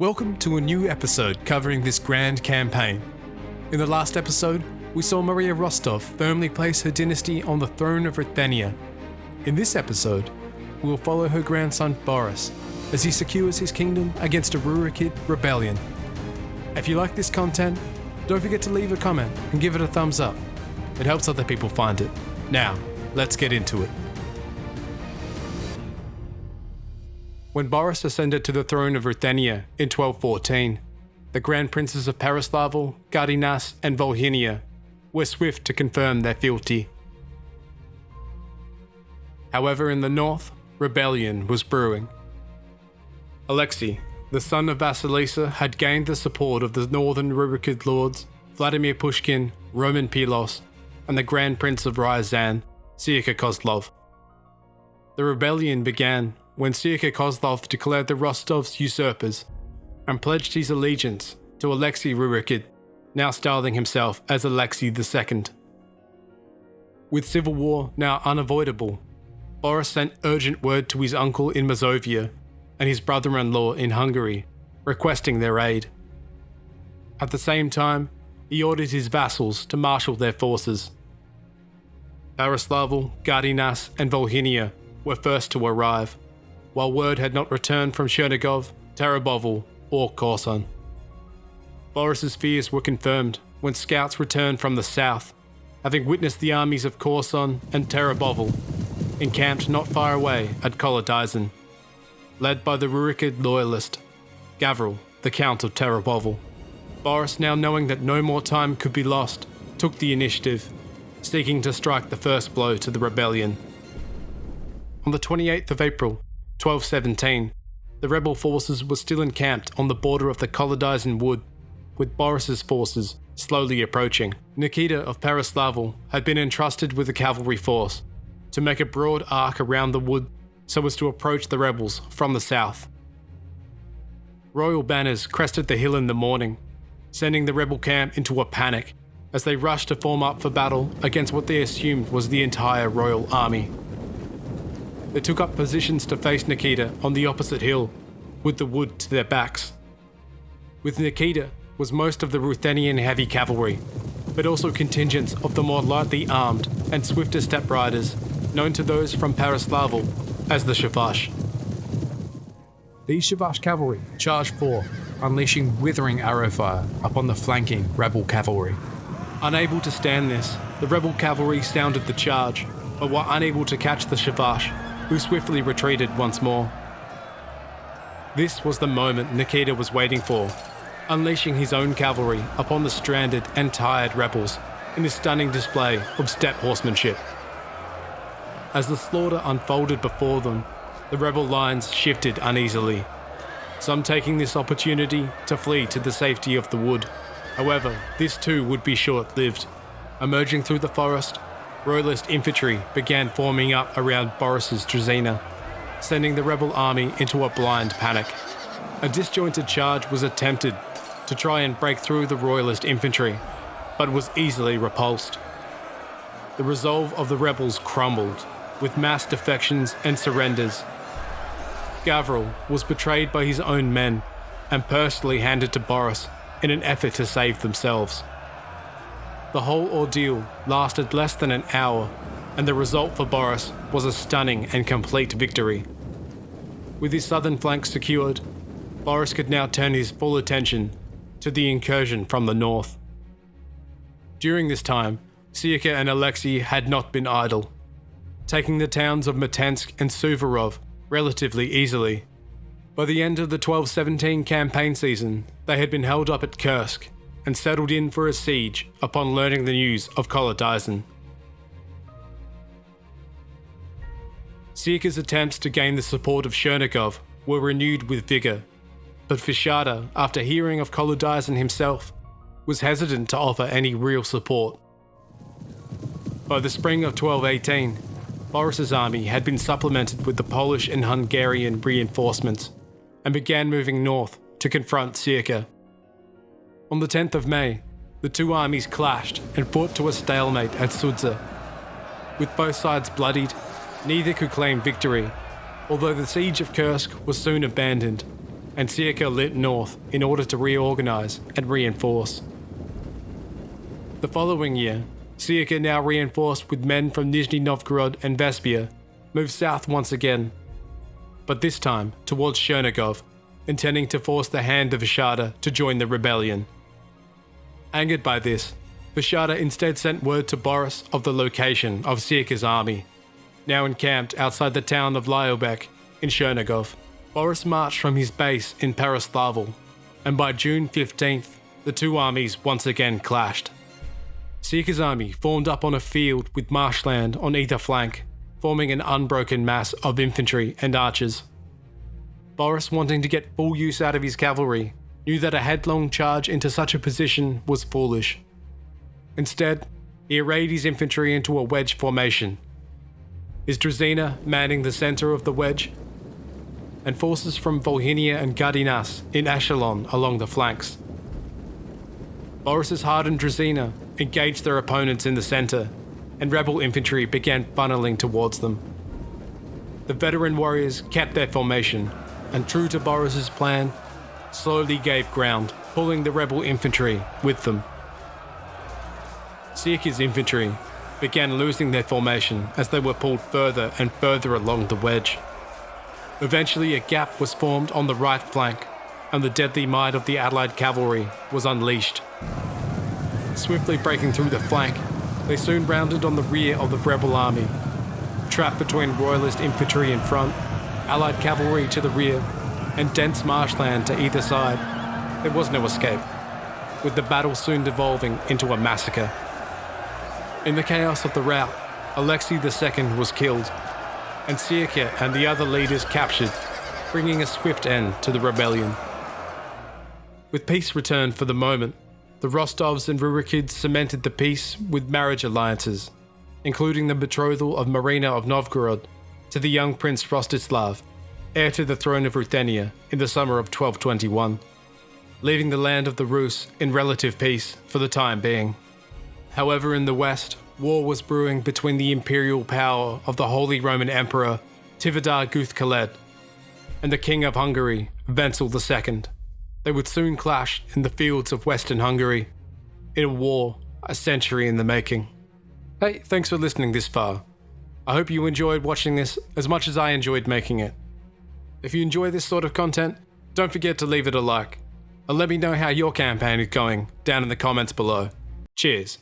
Welcome to a new episode covering this grand campaign. In the last episode, we saw Maria Rostov firmly place her dynasty on the throne of Ruthenia. In this episode, we will follow her grandson Boris as he secures his kingdom against a Rurikid rebellion. If you like this content, don't forget to leave a comment and give it a thumbs up. It helps other people find it. Now, let's get into it. When Boris ascended to the throne of Ruthenia in 1214, the Grand Princes of Peroslavl, Gardinas and Volhynia were swift to confirm their fealty. However, in the north, rebellion was brewing. Alexei, the son of Vasilisa, had gained the support of the northern Rurikid lords Vladimir Pushkin, Roman Pylos, and the Grand Prince of Ryazan, Syrkas. The rebellion began when Syrkas declared the Rostovs usurpers and pledged his allegiance to Alexei Rurikid, now styling himself as Alexei II. With civil war now unavoidable, Boris sent urgent word to his uncle in Mazovia and his brother-in-law in Hungary, requesting their aid. At the same time, he ordered his vassals to marshal their forces. Peroslavl, Gardinas and Volhynia were first to arrive, while word had not returned from Chernigov, Terabovl, or Korsun. Boris's fears were confirmed when scouts returned from the south, having witnessed the armies of Korsun and Terabovl, encamped not far away at Kolodizin, led by the Rurikid loyalist, Gavril, the Count of Terabovl. Boris, now knowing that no more time could be lost, took the initiative, seeking to strike the first blow to the rebellion. On the 28th of April, 1217, the rebel forces were still encamped on the border of the Kolodizin wood, with Boris's forces slowly approaching. Nikita of Peroslavl had been entrusted with a cavalry force to make a broad arc around the wood so as to approach the rebels from the south. Royal banners crested the hill in the morning, sending the rebel camp into a panic as they rushed to form up for battle against what they assumed was the entire royal army. They took up positions to face Nikita on the opposite hill, with the wood to their backs. With Nikita was most of the Ruthenian heavy cavalry, but also contingents of the more lightly armed and swifter step riders, known to those from Peroslavl as the Shavash. These Shavash cavalry charged forth, unleashing withering arrow fire upon the flanking rebel cavalry. Unable to stand this, the rebel cavalry sounded the charge, but were unable to catch the Shavash, who swiftly retreated once more. This was the moment Nikita was waiting for, unleashing his own cavalry upon the stranded and tired rebels in a stunning display of steppe horsemanship. As the slaughter unfolded before them, the rebel lines shifted uneasily, some taking this opportunity to flee to the safety of the wood. However, this too would be short-lived. Emerging through the forest, Royalist infantry began forming up around Boris's Druzina, sending the rebel army into a blind panic. A disjointed charge was attempted to try and break through the Royalist infantry, but was easily repulsed. The resolve of the rebels crumbled, with mass defections and surrenders. Gavril was betrayed by his own men and personally handed to Boris in an effort to save themselves. The whole ordeal lasted less than an hour, and the result for Boris was a stunning and complete victory. With his southern flank secured, Boris could now turn his full attention to the incursion from the north. During this time, Syrka and Alexei had not been idle, taking the towns of Matensk and Suvorov relatively easily. By the end of the 1217 campaign season, they had been held up at Kursk and settled in for a siege upon learning the news of Kolodizin. Syrka's attempts to gain the support of Chernigov were renewed with vigour, but Fishada, after hearing of Kolodizin himself, was hesitant to offer any real support. By the spring of 1218, Boris's army had been supplemented with the Polish and Hungarian reinforcements and began moving north to confront Syrka. On the 10th of May, the two armies clashed and fought to a stalemate at Sudza. With both sides bloodied, neither could claim victory, although the siege of Kursk was soon abandoned, and Syrka lit north in order to reorganize and reinforce. The following year, Syrka, now reinforced with men from Nizhny Novgorod and Vespia, moved south once again, but this time towards Chernigov, intending to force the hand of Vashada to join the rebellion. Angered by this, Vashada instead sent word to Boris of the location of Syrka's army, now encamped outside the town of Lyubek in Chernigov. Boris marched from his base in Peroslavl, and by June 15th, the two armies once again clashed. Syrka's army formed up on a field with marshland on either flank, forming an unbroken mass of infantry and archers. Boris, wanting to get full use out of his cavalry, knew that a headlong charge into such a position was foolish. Instead, he arrayed his infantry into a wedge formation, his Druzina manning the centre of the wedge, and forces from Volhynia and Gardinas in echelon along the flanks. Boris's hardened Druzina engaged their opponents in the centre, and rebel infantry began funneling towards them. The veteran warriors kept their formation, and true to Boris's plan, slowly gave ground, pulling the rebel infantry with them. Syrka's infantry began losing their formation as they were pulled further and further along the wedge. Eventually a gap was formed on the right flank, and the deadly might of the allied cavalry was unleashed. Swiftly breaking through the flank, they soon rounded on the rear of the rebel army. Trapped between royalist infantry in front, allied cavalry to the rear, and dense marshland to either side, there was no escape, with the battle soon devolving into a massacre. In the chaos of the rout, Alexei II was killed, and Syrka and the other leaders captured, bringing a swift end to the rebellion. With peace returned for the moment, the Rostovs and Rurikids cemented the peace with marriage alliances, including the betrothal of Marina of Novgorod to the young Prince Rostislav, heir to the throne of Ruthenia, in the summer of 1221, leaving the land of the Rus in relative peace for the time being. However, in the west, war was brewing between the imperial power of the Holy Roman Emperor Tivadar Guth-Khaled and the King of Hungary, Wenzel II. They would soon clash in the fields of Western Hungary, in a war a century in the making. Hey, thanks for listening this far. I hope you enjoyed watching this as much as I enjoyed making it. If you enjoy this sort of content, don't forget to leave it a like, and let me know how your campaign is going down in the comments below. Cheers.